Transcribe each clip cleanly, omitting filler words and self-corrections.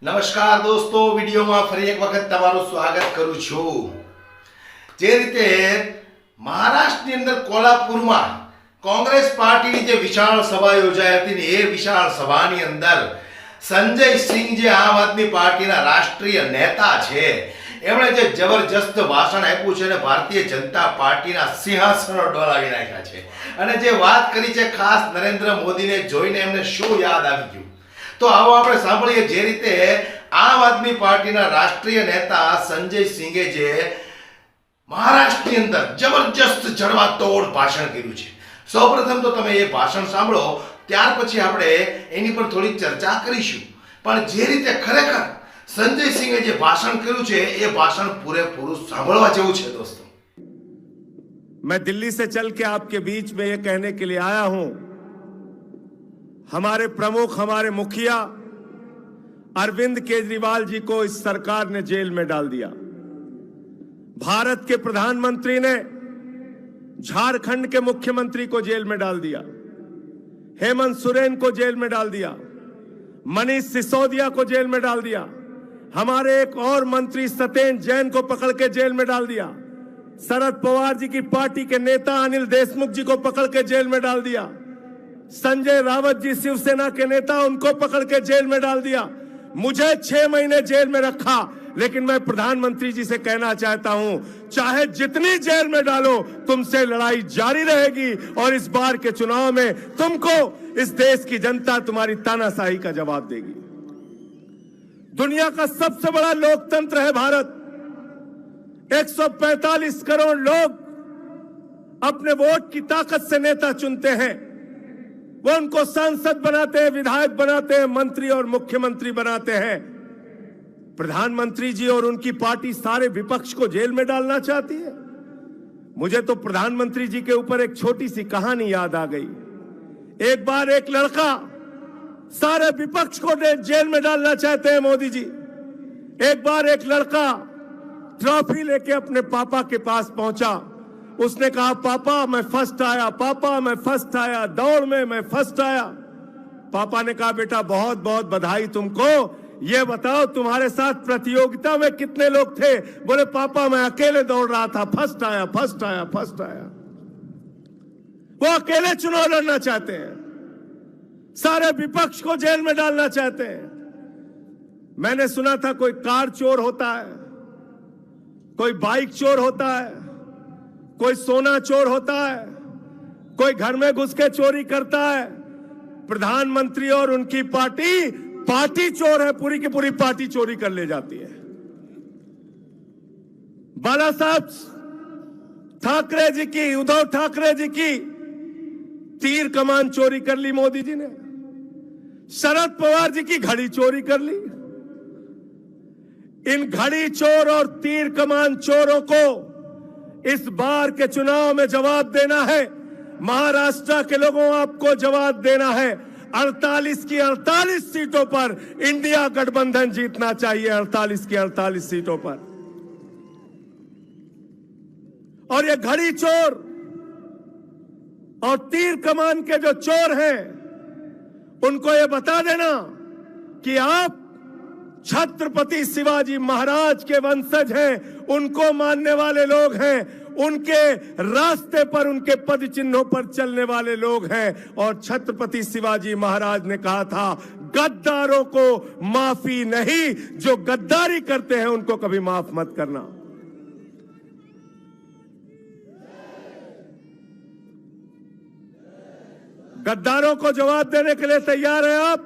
નમસ્કાર દોસ્તો, વિડીયોમાં ફરી એક વખત તમારું સ્વાગત કરું છું। જે રીતે મહારાષ્ટ્રની અંદર કોલ્હાપુરમાં કોંગ્રેસ પાર્ટીની જે વિશાળ સભા યોજાઈ હતી ને એ વિશાળ સભાની અંદર સંજય સિંહ જે આમ આદમી પાર્ટીના રાષ્ટ્રીય નેતા છે એમણે જે જબરજસ્ત ભાષણ આપ્યું છે અને ભારતીય જનતા પાર્ટીના સિંહાસનો ડોલાવી નાખ્યા છે અને જે વાત કરી છે ખાસ નરેન્દ્ર મોદીને જોઈને એમને શું યાદ આવી ગયું। તો આવો આપણે સાંભળીએ જે રીતે આમ આદમી પાર્ટીના રાષ્ટ્રીય નેતા સંજય સિંહે જે મહારાષ્ટ્રની અંદર જબરજસ્ત જડબાતોડ ભાષણ કર્યું છે। સૌપ્રથમ તો તમે એ ભાષણ સાંભળો, ત્યાર પછી આપણે એની પર થોડી ચર્ચા કરીશું। પણ જે રીતે ખરેખર સંજય સિંહે જે ભાષણ કર્યું છે એ ભાષણ પૂરેપૂરું સાંભળવા જેવું છે दोस्तों। मैं दिल्ली से चल के आपके बीच में ये कहने के लिए आया हूं, हमारे प्रमुख, हमारे मुखिया अरविंद केजरीवाल जी को इस सरकार ने जेल में डाल दिया। भारत के प्रधानमंत्री ने झारखंड के मुख्यमंत्री को जेल में डाल दिया, हेमंत सोरेन को जेल में डाल दिया, मनीष सिसोदिया को जेल में डाल दिया, हमारे एक और मंत्री सत्येंद्र जैन को पकड़ के जेल में डाल दिया, शरद पवार जी की पार्टी के नेता अनिल देशमुख जी को पकड़ के जेल में डाल दिया, संजय रावत जी शिवसेना के नेता उनको पकड़ के जेल में डाल दिया। मुझे 6 महीने जेल में रखा, लेकिन मैं प्रधानमंत्री जी से कहना चाहता हूं, चाहे जितनी जेल में डालो तुमसे लड़ाई जारी रहेगी और इस बार के चुनाव में तुमको इस देश की जनता तुम्हारी तानाशाही का जवाब देगी। दुनिया का सबसे बड़ा लोकतंत्र है भारत। 145 करोड़ लोग अपने वोट की ताकत से नेता चुनते हैं, वो उनको सांसद बनाते हैं, विधायक बनाते हैं, मंत्री और मुख्यमंत्री बनाते हैं। प्रधानमंत्री जी और उनकी पार्टी सारे विपक्ष को जेल में डालना चाहती है। मुझे तो प्रधानमंत्री जी के ऊपर एक छोटी सी कहानी याद आ गई। एक बार एक लड़का सारे विपक्ष को जेल में डालना चाहते हैं मोदी जी। एक बार एक लड़का ट्रॉफी लेके अपने पापा के पास पहुंचा। उसने कहा, पापा मैं फर्स्ट आया, पापा मैं फर्स्ट आया, दौड़ में मैं फर्स्ट आया। पापा ने कहा, बेटा बहुत बहुत बधाई तुमको, ये बताओ तुम्हारे साथ प्रतियोगिता में कितने लोग थे? बोले, पापा मैं अकेले दौड़ रहा था, फर्स्ट आया, फर्स्ट आया, फर्स्ट आया। वो अकेले चुनाव लड़ना चाहते हैं, सारे विपक्ष को जेल में डालना चाहते हैं। मैंने सुना था कोई कार चोर होता है, कोई बाइक चोर होता है, कोई सोना चोर होता है, कोई घर में घुस के चोरी करता है। प्रधानमंत्री और उनकी पार्टी चोर है, पूरी की पूरी पार्टी चोरी कर ले जाती है। बाला साहब ठाकरे जी की, उद्धव ठाकरे जी की तीर कमान चोरी कर ली मोदी जी ने। शरद पवार जी की घड़ी चोरी कर ली। इन घड़ी चोर और तीर कमान चोरों को इस बार के चुनाव में जवाब देना है। महाराष्ट्र के लोगों आपको जवाब देना है। 48 की 48 सीटों पर इंडिया गठबंधन जीतना चाहिए, 48 की 48 सीटों पर। और ये घड़ी चोर और तीर कमान के जो चोर हैं उनको ये बता देना कि आप छत्रपति शिवाजी महाराज के वंशज हैं, उनको मानने वाले लोग हैं, उनके रास्ते पर, उनके पद चिन्हों पर चलने वाले लोग हैं। और छत्रपति शिवाजी महाराज ने कहा था, गद्दारों को माफी नहीं, जो गद्दारी करते हैं उनको कभी माफ मत करना। गद्दारों को जवाब देने के लिए तैयार हैं आप?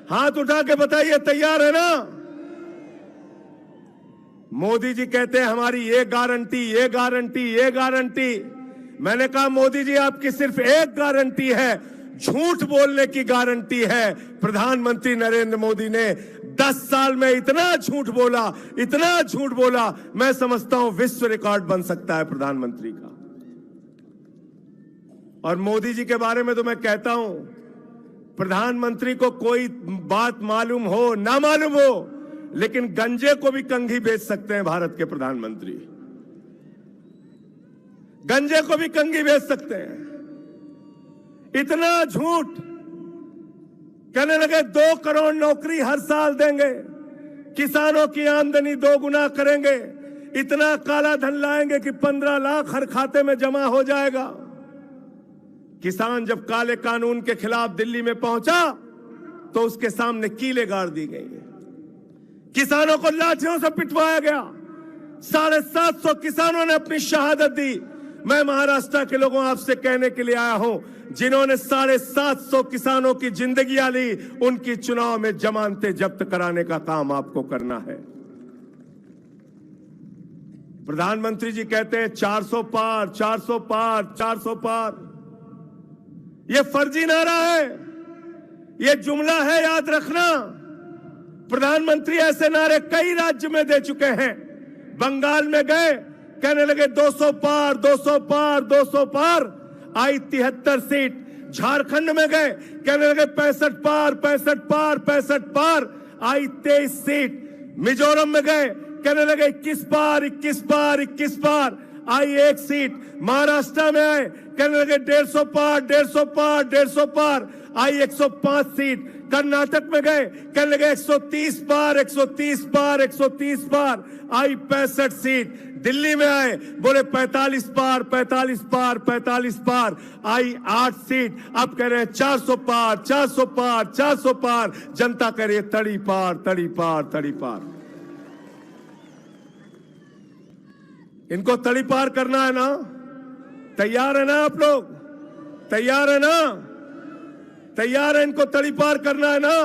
हाथ उठा के बताइए, तैयार है ना? मोदी जी कहते हैं हमारी ये गारंटी, ये गारंटी, ये गारंटी। मैंने कहा, मोदी जी आपकी सिर्फ एक गारंटी है, झूठ बोलने की गारंटी है। प्रधानमंत्री नरेंद्र मोदी ने 10 साल में इतना झूठ बोला, इतना झूठ बोला, मैं समझता हूं विश्व रिकॉर्ड बन सकता है प्रधानमंत्री का। और मोदी जी के बारे में तो मैं कहता हूं, प्रधानमंत्री को कोई बात मालूम हो ना मालूम हो, लेकिन गंजे को भी कंघी बेच सकते हैं भारत के प्रधानमंत्री। गंजे को भी कंघी बेच सकते हैं। इतना झूठ कहने लगे 2 करोड़ नौकरी हर साल देंगे, किसानों की आमदनी 2 गुना करेंगे, इतना काला धन लाएंगे कि 15 लाख हर खाते में जमा हो जाएगा। किसान जब काले कानून के खिलाफ दिल्ली में पहुंचा तो उसके सामने कीलें गाड़ दी गई, किसानों को लाठियों से पिटवाया गया, 750 किसानों ने अपनी शहादत दी। मैं महाराष्ट्र के लोगों आपसे कहने के लिए आया हूं, जिन्होंने 750 किसानों की जिंदगियां ली, उनकी चुनाव में जमानतें जब्त कराने का काम आपको करना है। प्रधानमंत्री जी कहते हैं 400 पार, 400 पार, 400 पार। यह फर्जी नारा है, यह जुमला है, याद रखना। प्रधानमंत्री ऐसे नारे कई राज्य में दे चुके हैं। बंगाल में गए, कहने लगे 200 पार, 200 पार, 200 पार, आई 73 सीट। झारखंड में गए, कहने लगे 65 पार, 65 पार, 65 पार, आई 23 सीट। मिजोरम में गए, कहने लगे 21 पार, 21 पार, 21 पार, आई 1 सीट। महाराष्ट्र में आए, कहने लगे 150 पार, 150 पार, 150 पार, आई 105 सीट। कर्नाटक में गए, कहने लगे 130 पार, 130 पार, 130 पार, आई 65 सीट। दिल्ली में आए, बोले 45 पार, 45 पार, 45 पार, आई 8 सीट। अब कह रहे हैं 400 पार, 400 पार, 400 पार। जनता कह रही है तड़ी पार, तड़ी पार, तड़ी पार। इनको तड़ी पार करना है ना? तैयार है ना आप लोग? तैयार है ना? तैयार है इनको तड़ी पार करना है ना?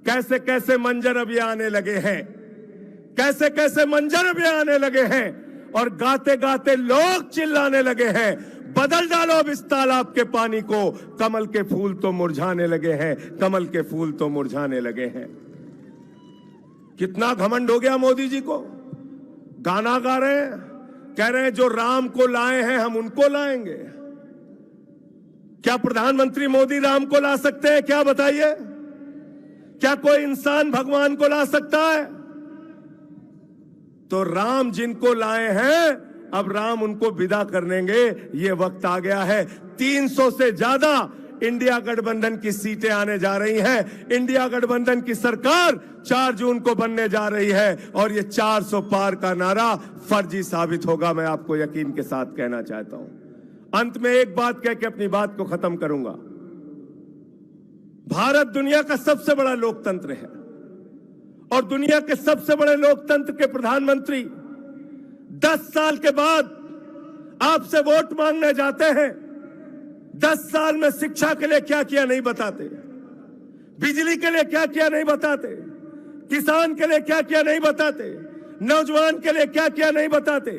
कैसे कैसे मंजर अभी आने लगे हैं, कैसे कैसे मंजर अभी आने लगे हैं, और गाते गाते लोग चिल्लाने लगे हैं, बदल डालो अब इस तालाब के पानी को, कमल के फूल तो मुरझाने लगे हैं, कमल के फूल तो मुरझाने लगे हैं। कितना घमंड हो गया मोदी जी को। गाना गा रहे हैं, कह रहे हैं जो राम को लाए हैं हम उनको लाएंगे। क्या प्रधानमंत्री मोदी राम को ला सकते हैं? क्या बताइए, क्या कोई इंसान भगवान को ला सकता है? तो राम जिनको लाए हैं, अब राम उनको विदा करनेंगे। ये वक्त आ गया है। 300 से ज्यादा इंडिया गठबंधन की सीटें आने जा रही हैं। इंडिया गठबंधन की सरकार 4 जून को बनने जा रही है, और ये 400 पार का नारा फर्जी साबित होगा। मैं आपको यकीन के साथ कहना चाहता हूं। अंत में एक बात कह के अपनी बात को खत्म करूंगा। भारत दुनिया का सबसे बड़ा लोकतंत्र है, और दुनिया के सबसे बड़े लोकतंत्र के प्रधानमंत्री 10 साल के बाद आपसे वोट मांगने जाते हैं। 10 साल में शिक्षा के लिए क्या किया नहीं बताते, बिजली के लिए क्या किया नहीं बताते, किसान के लिए क्या किया नहीं बताते, नौजवान के लिए क्या किया नहीं बताते,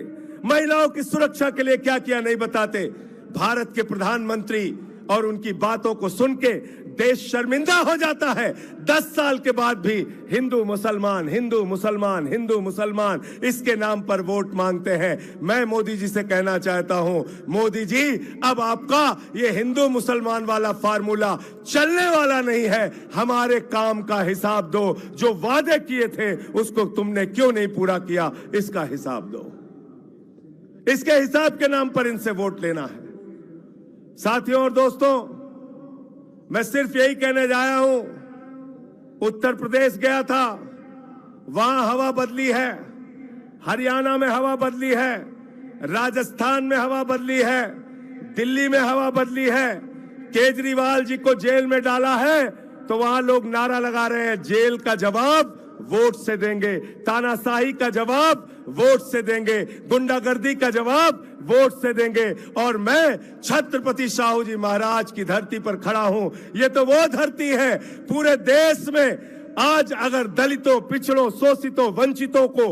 महिलाओं की सुरक्षा के लिए क्या किया नहीं बताते। भारत के प्रधानमंत्री और उनकी बातों को सुन के देश शर्मिंदा हो जाता है। 10 साल के बाद भी हिंदू मुसलमान, हिंदू मुसलमान, हिंदू मुसलमान, इसके नाम पर वोट मांगते हैं। मैं मोदी जी से कहना चाहता हूं, मोदी जी अब आपका ये हिंदू मुसलमान वाला फार्मूला चलने वाला नहीं है। हमारे काम का हिसाब दो। जो वादे किए थे उसको तुमने क्यों नहीं पूरा किया, इसका हिसाब दो। इसके हिसाब के नाम पर इनसे वोट लेना है। साथियों और दोस्तों, मैं सिर्फ यही कहने जाया हूं, उत्तर प्रदेश गया था, वहां हवा बदली है, हरियाणा में हवा बदली है, राजस्थान में हवा बदली है, दिल्ली में हवा बदली है। केजरीवाल जी को जेल में डाला है तो वहां लोग नारा लगा रहे हैं, जेल का जवाब वोट से देंगे, तानाशाही का जवाब वोट से देंगे, गुंडागर्दी का जवाब वोट से देंगे। और मैं छत्रपति शाहू जी महाराज की धरती पर खड़ा हूं। ये तो वो धरती है पूरे देश में आज अगर दलितों, पिछड़ों, शोषितों, वंचितों को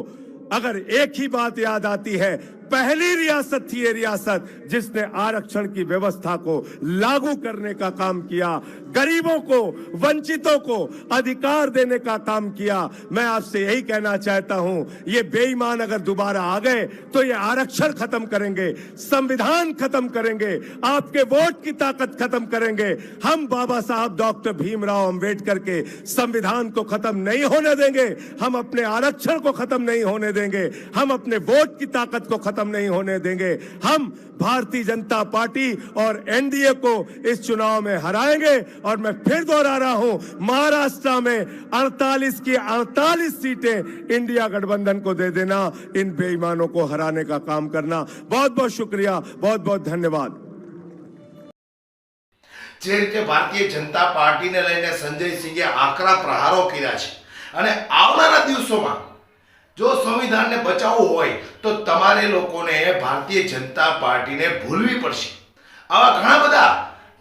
अगर एक ही बात याद आती है, पहली रियासत थी ये रियासत जिसने आरक्षण की व्यवस्था को लागू करने का काम किया, गरीबों को, वंचितों को अधिकार देने का काम किया। मैं आपसे यही कहना चाहता हूं, ये बेईमान अगर दोबारा आ गए तो ये आरक्षण खत्म करेंगे, संविधान खत्म करेंगे, आपके वोट की ताकत खत्म करेंगे। हम बाबा साहब डॉक्टर भीमराव अंबेडकर के संविधान को खत्म नहीं होने देंगे, हम अपने आरक्षण को खत्म नहीं होने देंगे, हम अपने वोट की ताकत को खत्म खत्म नहीं होने देंगे। हम भारतीय जनता पार्टी और एनडीए को इस चुनाव में हराएंगे। और मैं फिर दोहरा रहा हूं, महाराष्ट्र में 48 की 48 सीटें इंडिया गठबंधन को दे देना, इन बेईमानों को हराने का काम करना। बहुत बहुत शुक्रिया, बहुत बहुत धन्यवाद। જે રીતે ભારતીય જનતા પાર્ટીને લઈને સંજયસિંહે આકરા પ્રહારો કર્યા છે અને આવનારા દિવસોમાં જો સંવિધાનને બચાવવું હોય તો તમારે લોકોને ભારતીય જનતા પાર્ટીને ભૂલવી પડશે. આવા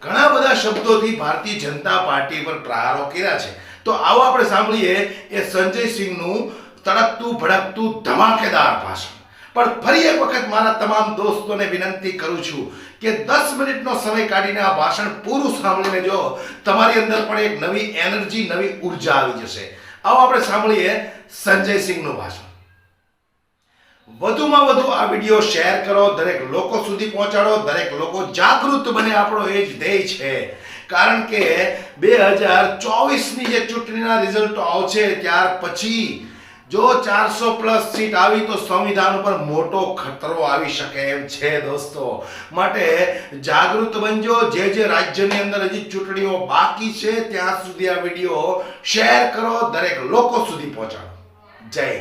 ઘણા બધા શબ્દોથી ભારતીય જનતા પાર્ટી પર પ્રહારો કર્યા છે. તો આવો આપણે સાંભળીએ એ સંજયસિંહનું તડકતું ભડકતું ધમાકેદાર ભાષણ. પણ ફરી એક વખત મારા તમામ દોસ્તોને વિનંતી કરું છું કે 10 મિનિટનો સમય કાઢીને આ ભાષણ પૂરું સાંભળી લેજો. તમારી અંદર પણ એક નવી એનર્જી, નવી ઉર્જા આવી જશે. આવો આપણે સાંભળીએ સંજયસિંહનું ભાષણ. વધુમાં વધુ આ વિડીયો શેર કરો, દરેક લોકો સુધી પહોંચાડો, દરેક લોકો જાગૃત બને. આપણો એ જ ધ્યેય છે. કારણ કે 2024ની જે ચૂંટણીના રિઝલ્ટો આવશે ત્યાર પછી જો 400+ સીટ આવી તો સંવિધાન ઉપર મોટો ખતરો આવી શકે એમ છે દોસ્તો. માટે જાગૃત બનજો. જે રાજ્યની અંદર હજી ચૂંટણીઓ બાકી છે ત્યાં સુધી આ વિડીયો શેર કરો, દરેક લોકો સુધી પહોંચાડો. જય